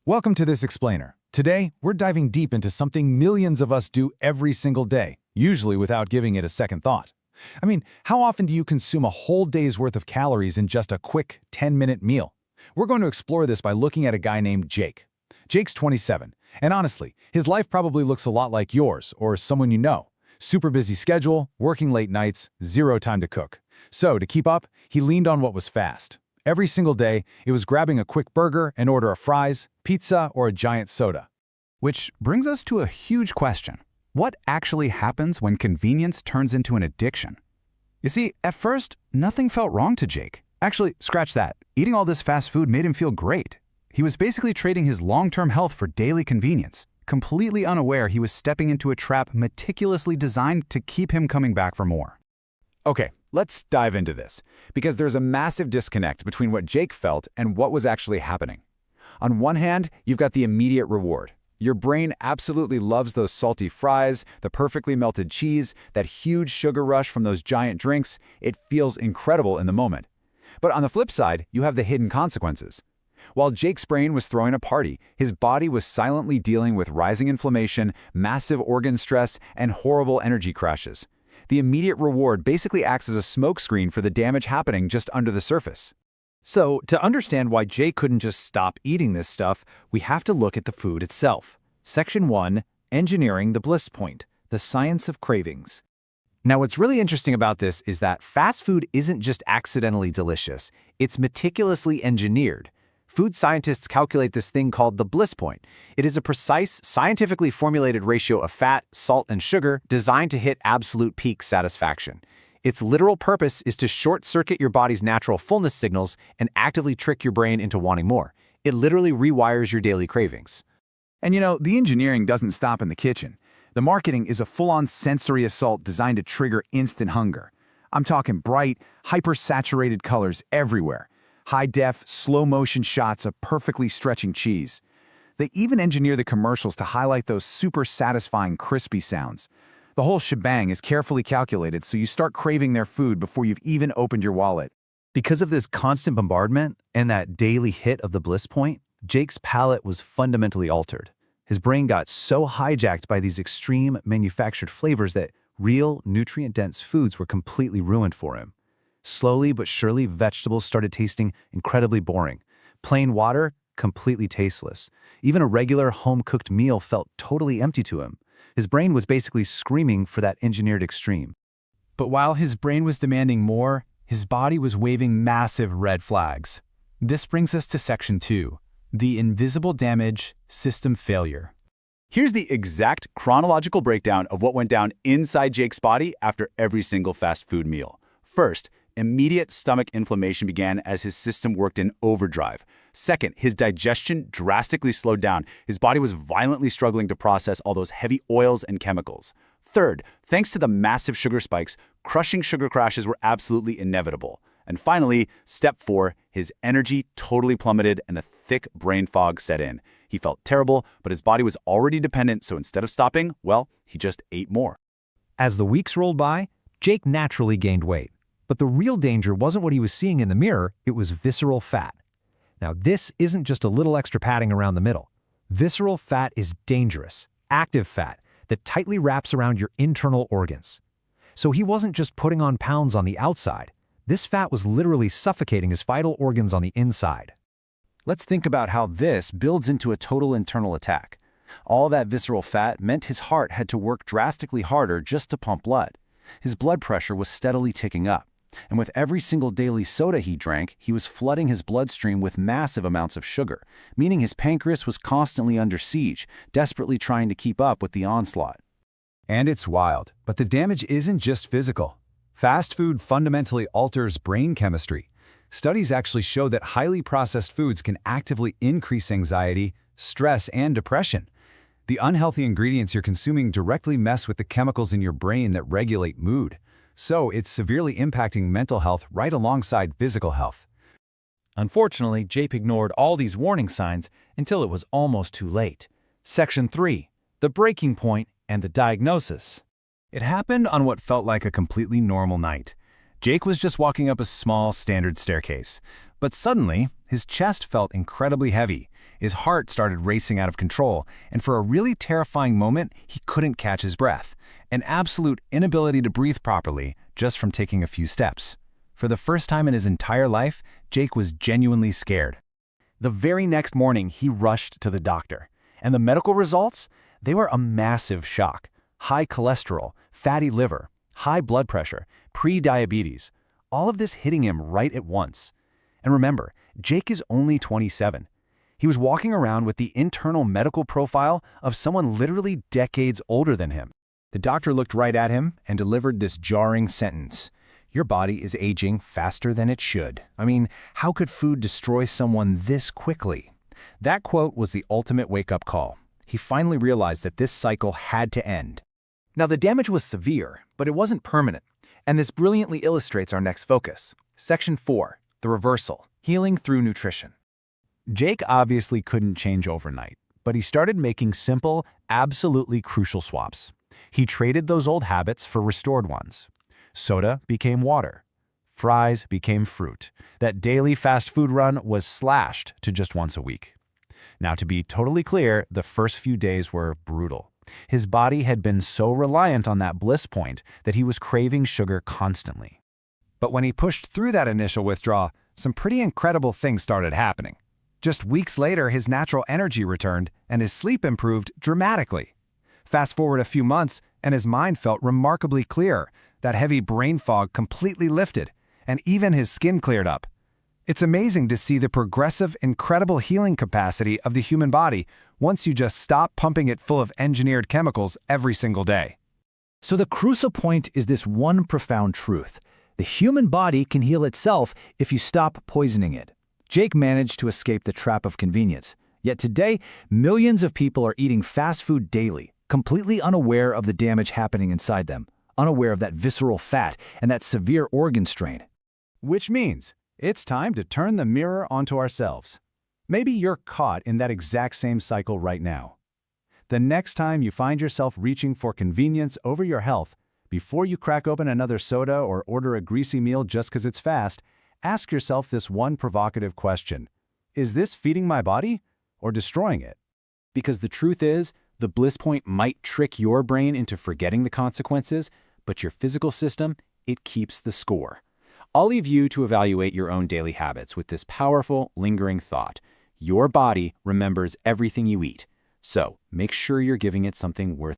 Welcome to this explainer. Today, we're diving deep into something millions of us do every single day, usually without giving it a second thought. How often do you consume a whole day's worth of calories in just a quick 10-minute meal? We're going to explore this by looking at a guy named Jake. Jake's 27, and honestly, his life probably looks a lot like yours or someone you know. Super busy schedule, working late nights, zero time to cook. So, to keep up, he leaned on what was fast. Every single day, it was grabbing a quick burger and order of fries, pizza, or a giant soda. Which brings us to a huge question. What actually happens when convenience turns into an addiction? You see, at first, nothing felt wrong to Jake. Actually, scratch that. Eating all this fast food made him feel great. He was basically trading his long-term health for daily convenience, completely unaware he was stepping into a trap meticulously designed to keep him coming back for more. Okay, let's dive into this, because there's a massive disconnect between what Jake felt and what was actually happening. On one hand, you've got the immediate reward. Your brain absolutely loves those salty fries, the perfectly melted cheese, that huge sugar rush from those giant drinks. It feels incredible in the moment. But on the flip side, you have the hidden consequences. While Jake's brain was throwing a party, his body was silently dealing with rising inflammation, massive organ stress, and horrible energy crashes. The immediate reward basically acts as a smokescreen for the damage happening just under the surface. So, to understand why Jake couldn't just stop eating this stuff, we have to look at the food itself. Section 1, Engineering the Bliss Point, the Science of Cravings. Now, what's really interesting about this is that fast food isn't just accidentally delicious, it's meticulously engineered. Food scientists calculate this thing called the bliss point. It is a precise, scientifically formulated ratio of fat, salt, and sugar designed to hit absolute peak satisfaction. Its literal purpose is to short-circuit your body's natural fullness signals and actively trick your brain into wanting more. It literally rewires your daily cravings. And the engineering doesn't stop in the kitchen. The marketing is a full-on sensory assault designed to trigger instant hunger. I'm talking bright, hyper-saturated colors everywhere. High-def, slow-motion shots of perfectly stretching cheese. They even engineer the commercials to highlight those super satisfying crispy sounds. The whole shebang is carefully calculated so you start craving their food before you've even opened your wallet. Because of this constant bombardment and that daily hit of the bliss point, Jake's palate was fundamentally altered. His brain got so hijacked by these extreme manufactured flavors that real, nutrient-dense foods were completely ruined for him. Slowly but surely, vegetables started tasting incredibly boring. Plain water, completely tasteless. Even a regular home-cooked meal felt totally empty to him. His brain was basically screaming for that engineered extreme. But while his brain was demanding more, his body was waving massive red flags. This brings us to Section 2, the invisible damage, system failure. Here's the exact chronological breakdown of what went down inside Jake's body after every single fast food meal. First, immediate stomach inflammation began as his system worked in overdrive. Second, his digestion drastically slowed down. His body was violently struggling to process all those heavy oils and chemicals. Third, thanks to the massive sugar spikes, crushing sugar crashes were absolutely inevitable. And finally, step 4, his energy totally plummeted and a thick brain fog set in. He felt terrible, but his body was already dependent, so instead of stopping, well, he just ate more. As the weeks rolled by, Jake naturally gained weight. But the real danger wasn't what he was seeing in the mirror, it was visceral fat. Now, this isn't just a little extra padding around the middle. Visceral fat is dangerous, active fat that tightly wraps around your internal organs. So he wasn't just putting on pounds on the outside. This fat was literally suffocating his vital organs on the inside. Let's think about how this builds into a total internal attack. All that visceral fat meant his heart had to work drastically harder just to pump blood. His blood pressure was steadily ticking up. And with every single daily soda he drank, he was flooding his bloodstream with massive amounts of sugar, meaning his pancreas was constantly under siege, desperately trying to keep up with the onslaught. And it's wild, but the damage isn't just physical. Fast food fundamentally alters brain chemistry. Studies actually show that highly processed foods can actively increase anxiety, stress, and depression. The unhealthy ingredients you're consuming directly mess with the chemicals in your brain that regulate mood. So it's severely impacting mental health right alongside physical health. Unfortunately, Jake ignored all these warning signs until it was almost too late. Section 3, the breaking point and the diagnosis. It happened on what felt like a completely normal night. Jake was just walking up a small, standard staircase. But suddenly, his chest felt incredibly heavy. His heart started racing out of control, and for a really terrifying moment, he couldn't catch his breath. An absolute inability to breathe properly just from taking a few steps. For the first time in his entire life, Jake was genuinely scared. The very next morning, he rushed to the doctor. And the medical results? They were a massive shock. High cholesterol, fatty liver, high blood pressure, pre-diabetes. All of this hitting him right at once. And remember, Jake is only 27. He was walking around with the internal medical profile of someone literally decades older than him. The doctor looked right at him and delivered this jarring sentence. Your body is aging faster than it should. I mean, how could food destroy someone this quickly? That quote was the ultimate wake-up call. He finally realized that this cycle had to end. Now, the damage was severe, but it wasn't permanent. And this brilliantly illustrates our next focus. Section 4, the reversal, healing through nutrition. Jake obviously couldn't change overnight, but he started making simple, absolutely crucial swaps. He traded those old habits for restored ones. Soda became water. Fries became fruit. That daily fast food run was slashed to just once a week. Now, to be totally clear, the first few days were brutal. His body had been so reliant on that bliss point that he was craving sugar constantly. But when he pushed through that initial withdrawal, some pretty incredible things started happening. Just weeks later, his natural energy returned and his sleep improved dramatically. Fast forward a few months, and his mind felt remarkably clear. That heavy brain fog completely lifted, and even his skin cleared up. It's amazing to see the progressive, incredible healing capacity of the human body once you just stop pumping it full of engineered chemicals every single day. So the crucial point is this one profound truth. The human body can heal itself if you stop poisoning it. Jake managed to escape the trap of convenience. Yet today, millions of people are eating fast food daily, completely unaware of the damage happening inside them, unaware of that visceral fat and that severe organ strain. Which means it's time to turn the mirror onto ourselves. Maybe you're caught in that exact same cycle right now. The next time you find yourself reaching for convenience over your health, before you crack open another soda or order a greasy meal just because it's fast, ask yourself this one provocative question. Is this feeding my body or destroying it? Because the truth is, the bliss point might trick your brain into forgetting the consequences, but your physical system, it keeps the score. I'll leave you to evaluate your own daily habits with this powerful, lingering thought. Your body remembers everything you eat, so make sure you're giving it something worth